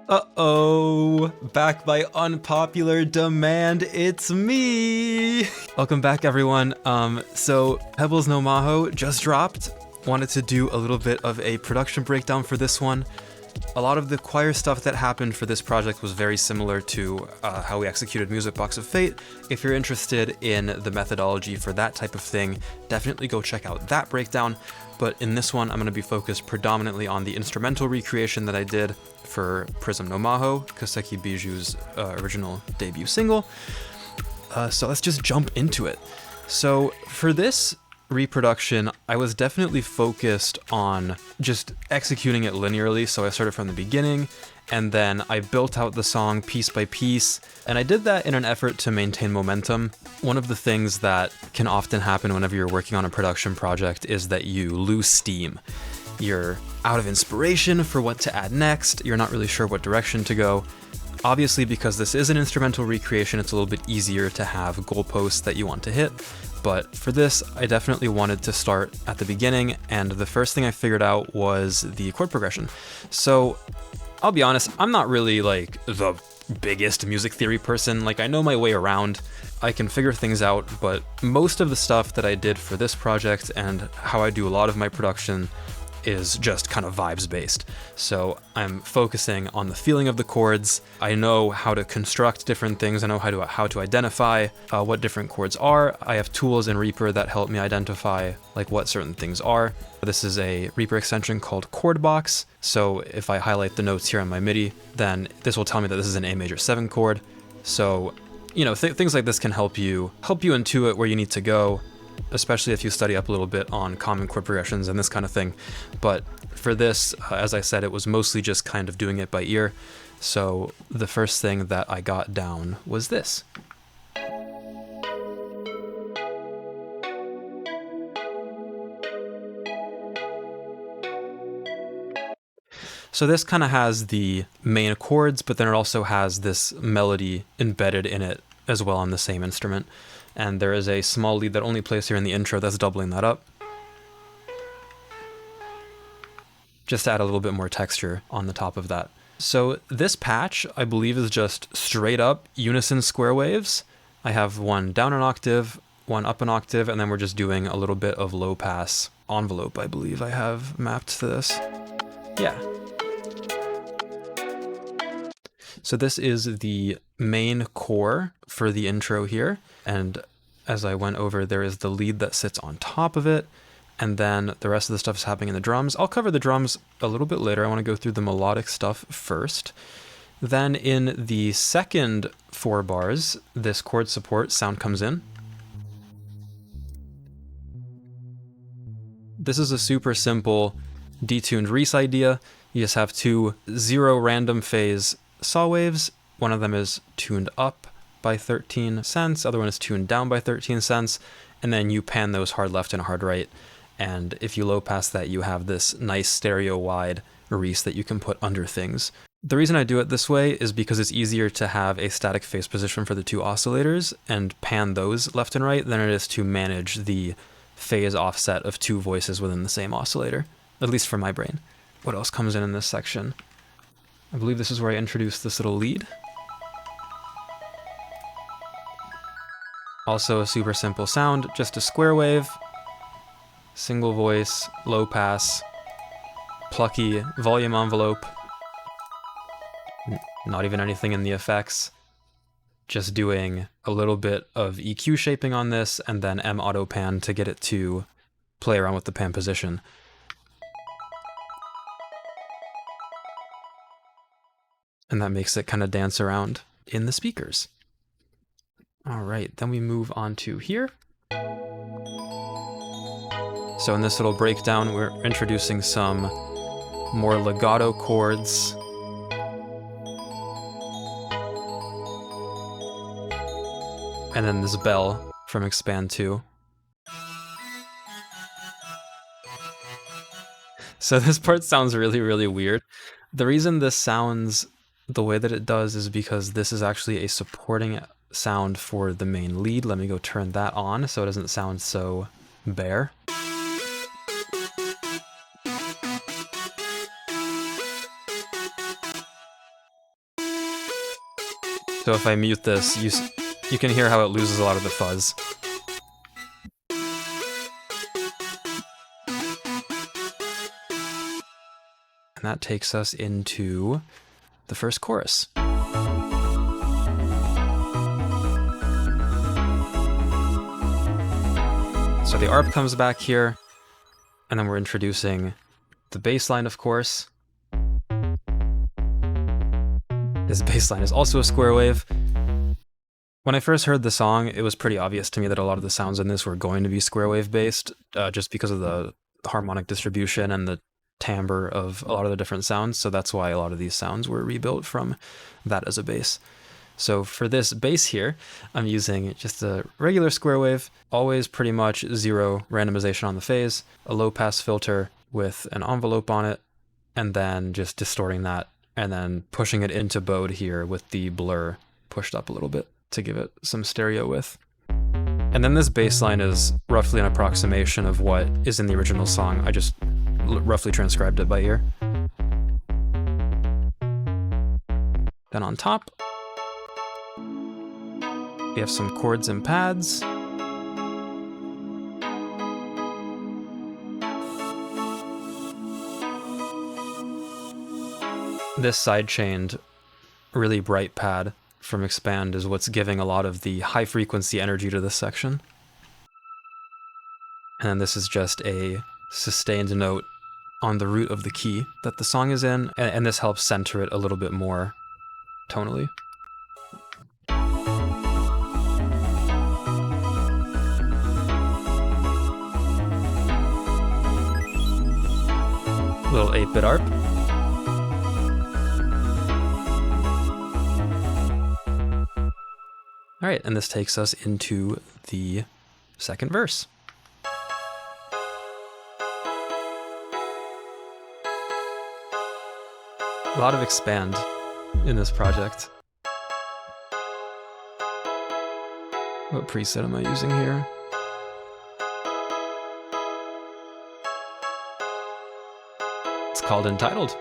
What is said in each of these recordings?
Uh-oh, back by unpopular demand, it's me! Welcome back, everyone. So Pebbles no Mahou just dropped. Wanted to do a little bit of a production breakdown for this one. A lot of the choir stuff that happened for this project was very similar to how we executed Music Box of Fate. If you're interested in the methodology for that type of thing, definitely go check out that breakdown. But in this one, I'm going to be focused predominantly on the instrumental recreation that I did for Prism no Mahou, Koseki Bijou's original debut single. So let's just jump into it. So for this reproduction, I was definitely focused on just executing it linearly, so I started from the beginning, and then I built out the song piece by piece, and I did that in an effort to maintain momentum. One of the things that can often happen whenever you're working on a production project is that you lose steam. You're out of inspiration for what to add next, you're not really sure what direction to go. Obviously, because this is an instrumental recreation, it's a little bit easier to have goalposts that you want to hit. But for this, I definitely wanted to start at the beginning, and the first thing I figured out was the chord progression. So I'll be honest, I'm not really like the biggest music theory person. Like, I know my way around, I can figure things out, but most of the stuff that I did for this project and how I do a lot of my production is just kind of vibes based. So I'm focusing on the feeling of the chords. I know how to construct different things. I know how to identify what different chords are. I have tools in Reaper that help me identify like what certain things are. This is a Reaper extension called Chord Box. So if I highlight the notes here on my MIDI, then this will tell me that this is an A major 7 chord. So, you know, things like this can help you intuit where you need to go, especially if you study up a little bit on common chord progressions and this kind of thing. But for this, as I said, it was mostly just kind of doing it by ear. So the first thing that I got down was this. So this kind of has the main chords, but then it also has this melody embedded in it as well on the same instrument. And there is a small lead that only plays here in the intro that's doubling that up, just to add a little bit more texture on the top of that. So this patch, I believe, is just straight up unison square waves. I have one down an octave, one up an octave, and then we're just doing a little bit of low pass envelope, I believe I have mapped to this. Yeah. So this is the main core for the intro here, and as I went over, there is the lead that sits on top of it, and then the rest of the stuff is happening in the drums. I'll cover the drums a little bit later. I want to go through the melodic stuff first. Then in the second 4 bars, this chord support sound comes in. This is a super simple detuned Reese idea. You just have 2 0 random phase saw waves. One of them is tuned up by 13 cents, other one is tuned down by 13 cents, and then you pan those hard left and hard right, and if you low pass that, you have this nice stereo wide Reese that you can put under things. The reason I do it this way is because it's easier to have a static phase position for the 2 oscillators and pan those left and right than it is to manage the phase offset of 2 voices within the same oscillator, at least for my brain. What else comes in this section? I believe this is where I introduce this little lead. Also a super simple sound, just a square wave, single voice, low pass, plucky volume envelope, not even anything in the effects, just doing a little bit of EQ shaping on this, and then M auto pan to get it to play around with the pan position. And that makes it kind of dance around in the speakers. All right, then we move on to here. So in this little breakdown, we're introducing some more legato chords. And then this bell from Expand 2. So this part sounds really, really weird. The reason this sounds the way that it does is because this is actually a supporting sound for the main lead. Let me go turn that on so it doesn't sound so bare. So if I mute this, you can hear how it loses a lot of the fuzz. And that takes us into the first chorus. So the ARP comes back here, and then we're introducing the bass line, of course. This bass line is also a square wave. When I first heard the song, it was pretty obvious to me that a lot of the sounds in this were going to be square wave based, just because of the harmonic distribution and the timbre of a lot of the different sounds. So that's why a lot of these sounds were rebuilt from that as a bass. So for this bass here, I'm using just a regular square wave, always pretty much zero randomization on the phase, a low pass filter with an envelope on it, and then just distorting that, and then pushing it into bode here with the blur pushed up a little bit to give it some stereo width. And then this bass line is roughly an approximation of what is in the original song. I just roughly transcribed it by ear. Then on top, we have some chords and pads. This sidechained, really bright pad from Expand is what's giving a lot of the high frequency energy to this section. And then this is just a sustained note on the root of the key that the song is in, and this helps center it a little bit more tonally. Little 8-bit ARP. All right, and this takes us into the second verse. A lot of Expand in this project. What preset am I using here? It's called Entitled.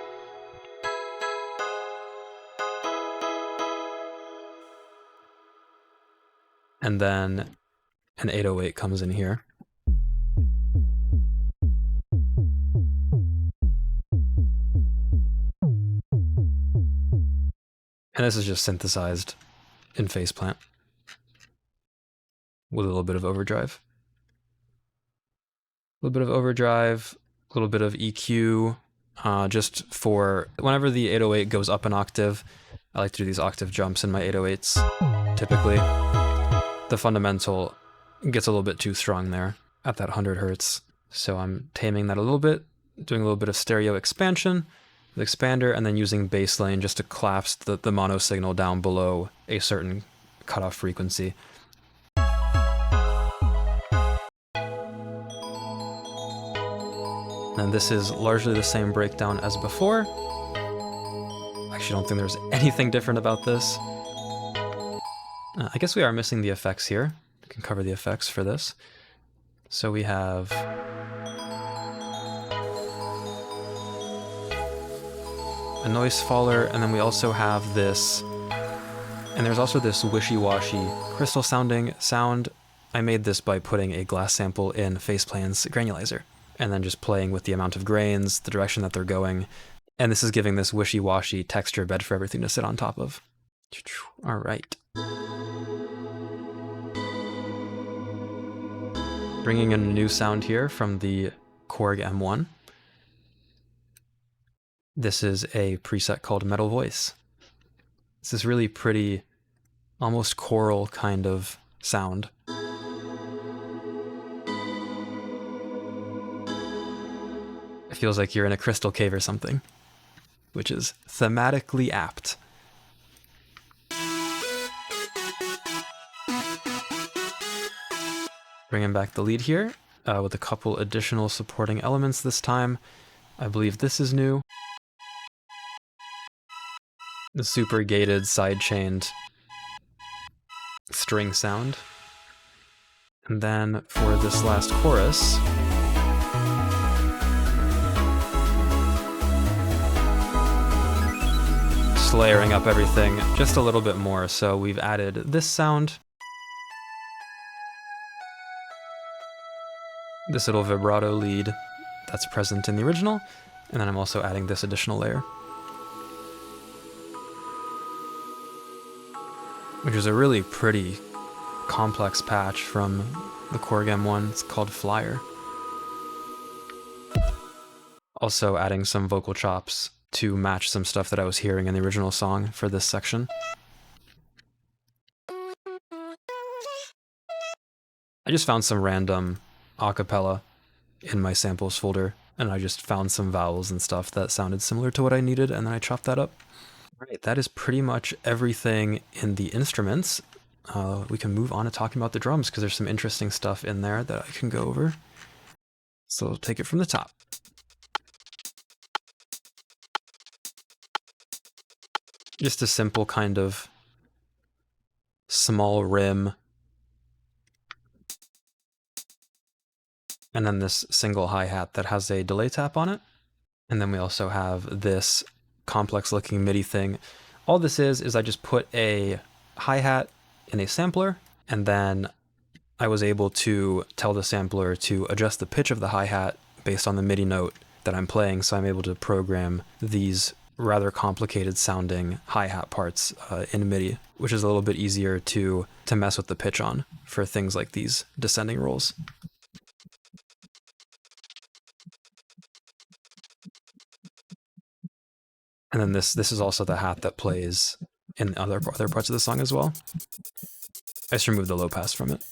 And then an 808 comes in here. And this is just synthesized in Faceplant with a little bit of overdrive. A little bit of overdrive, a little bit of EQ, just for whenever the 808 goes up an octave. I like to do these octave jumps in my 808s, typically. The fundamental gets a little bit too strong there at that 100 hertz. So I'm taming that a little bit, doing a little bit of stereo expansion, the expander, and then using bass lane just to collapse the mono signal down below a certain cutoff frequency. And this is largely the same breakdown as before. I actually don't think there's anything different about this. I guess we are missing the effects here. We can cover the effects for this. So we have a noise faller, and then we also have this, and there's also this wishy-washy crystal sounding sound. I made this by putting a glass sample in Faceplan's granulizer, and then just playing with the amount of grains, the direction that they're going, and this is giving this wishy-washy texture bed for everything to sit on top of. All right. Bringing in a new sound here from the Korg M1. This is a preset called Metal Voice. It's this really pretty, almost choral kind of sound. It feels like you're in a crystal cave or something, which is thematically apt. Bringing back the lead here with a couple additional supporting elements this time. I believe this is new. The super gated sidechained string sound. And then for this last chorus, just layering up everything just a little bit more. So we've added this sound, this little vibrato lead that's present in the original, and then I'm also adding this additional layer, which is a really pretty complex patch from the Corgem one. It's called Flyer. Also adding some vocal chops to match some stuff that I was hearing in the original song for this section. I just found some random acapella in my samples folder, and I just found some vowels and stuff that sounded similar to what I needed, and then I chopped that up. All right, that is pretty much everything in the instruments. We can move on to talking about the drums, because there's some interesting stuff in there that I can go over. So I'll take it from the top. Just a simple kind of small rim, and then this single hi-hat that has a delay tap on it. And then we also have this complex looking MIDI thing. All this is I just put a hi-hat in a sampler, and then I was able to tell the sampler to adjust the pitch of the hi-hat based on the MIDI note that I'm playing, so I'm able to program these rather complicated sounding hi-hat parts in MIDI, which is a little bit easier to mess with the pitch on for things like these descending rolls. And then this is also the hat that plays in other parts of the song as well. I just removed the low pass from it.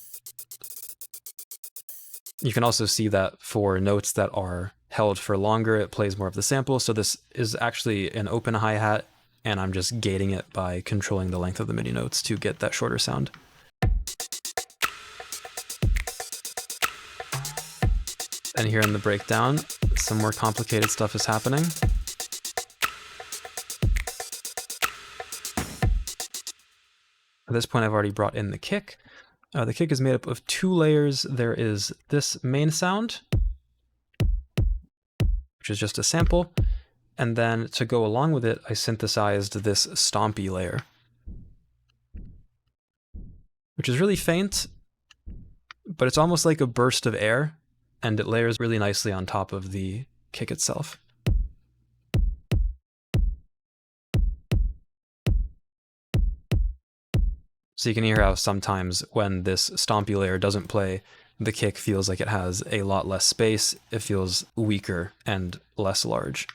You can also see that for notes that are held for longer, it plays more of the sample. So this is actually an open hi-hat, and I'm just gating it by controlling the length of the MIDI notes to get that shorter sound. And here in the breakdown, some more complicated stuff is happening. At this point, I've already brought in the kick. The kick is made up of two layers. There is this main sound, which is just a sample. And then to go along with it, I synthesized this stompy layer, which is really faint, but it's almost like a burst of air, and it layers really nicely on top of the kick itself. So you can hear how sometimes when this stompy layer doesn't play, the kick feels like it has a lot less space. It feels weaker and less large.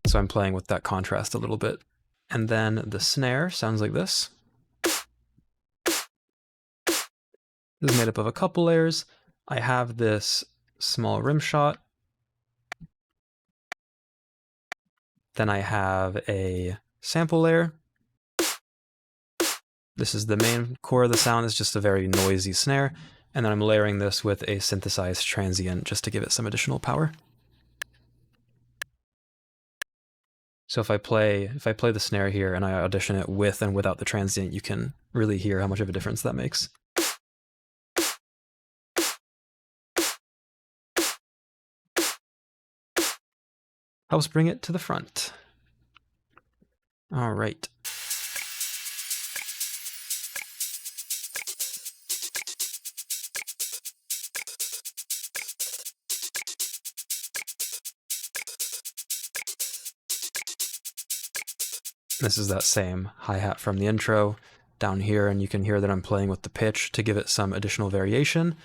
So I'm playing with that contrast a little bit. And then the snare sounds like this. This is made up of a couple layers. I have this small rim shot. Then I have a sample layer. This is the main core of the sound. It's just a very noisy snare. And then I'm layering this with a synthesized transient just to give it some additional power. So if I play the snare here and I audition it with and without the transient, you can really hear how much of a difference that makes. Helps bring it to the front. All right. This is that same hi-hat from the intro down here, and you can hear that I'm playing with the pitch to give it some additional variation.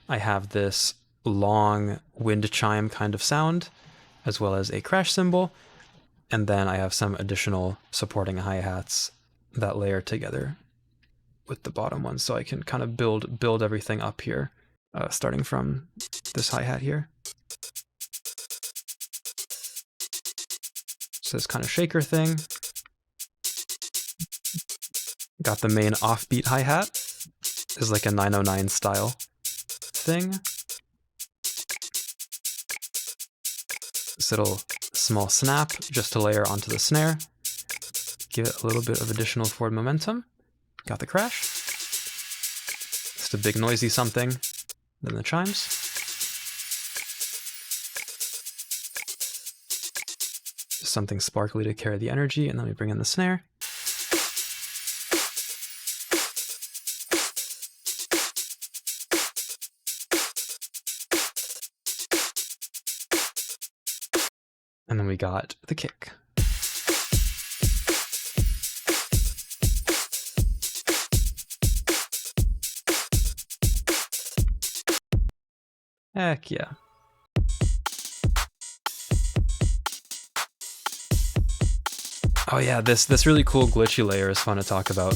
I have this long wind chime kind of sound, as well as a crash cymbal, and then I have some additional supporting hi-hats that layer together with the bottom one, so I can kind of build everything up here, starting from this hi-hat here. So this kind of shaker thing. Got the main offbeat hi-hat. Is like a 909 style thing. This little small snap just to layer onto the snare. Give it a little bit of additional forward momentum. Got the crash. Just a big noisy something. Then the chimes. something sparkly to carry the energy, and then we bring in the snare. And then we got the kick. Heck yeah. Oh yeah, this really cool glitchy layer is fun to talk about.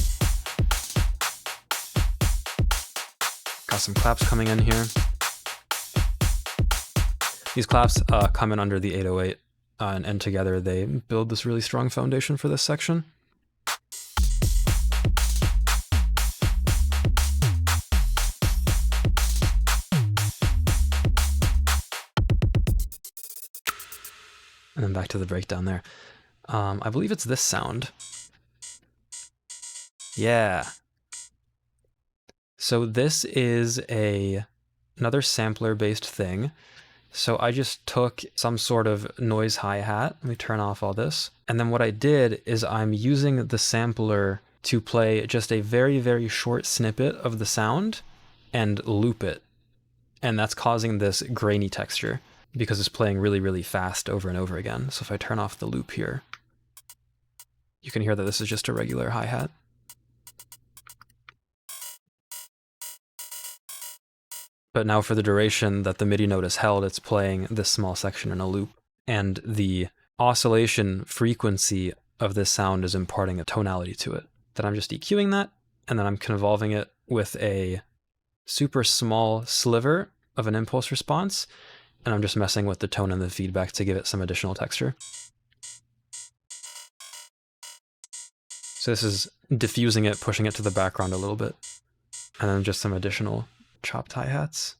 Got some claps coming in here. These claps come in under the 808, and together they build this really strong foundation for this section. And then back to the breakdown there. I believe it's this sound. Yeah. So this is another sampler-based thing. So I just took some sort of noise hi-hat. Let me turn off all this. And then what I did is I'm using the sampler to play just a very, very short snippet of the sound and loop it. And that's causing this grainy texture because it's playing really, really fast over and over again. So if I turn off the loop here, you can hear that this is just a regular hi-hat. But now for the duration that the MIDI note is held, it's playing this small section in a loop. And the oscillation frequency of this sound is imparting a tonality to it. Then I'm just EQing that, and then I'm convolving it with a super small sliver of an impulse response, and I'm just messing with the tone and the feedback to give it some additional texture. So this is diffusing it, pushing it to the background a little bit, and then just some additional chopped hi-hats.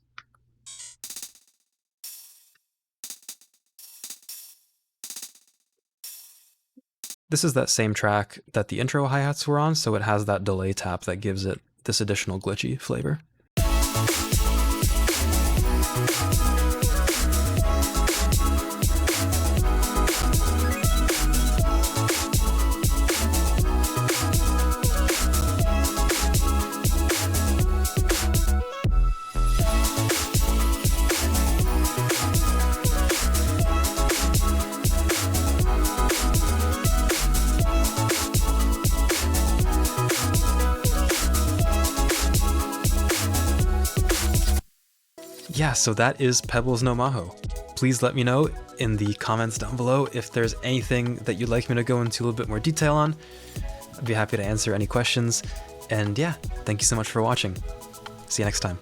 This is that same track that the intro hi-hats were on, so it has that delay tap that gives it this additional glitchy flavor. Yeah, so that is Pebbles no Mahou. Please let me know in the comments down below if there's anything that you'd like me to go into a little bit more detail on. I'd be happy to answer any questions. And yeah, thank you so much for watching. See you next time.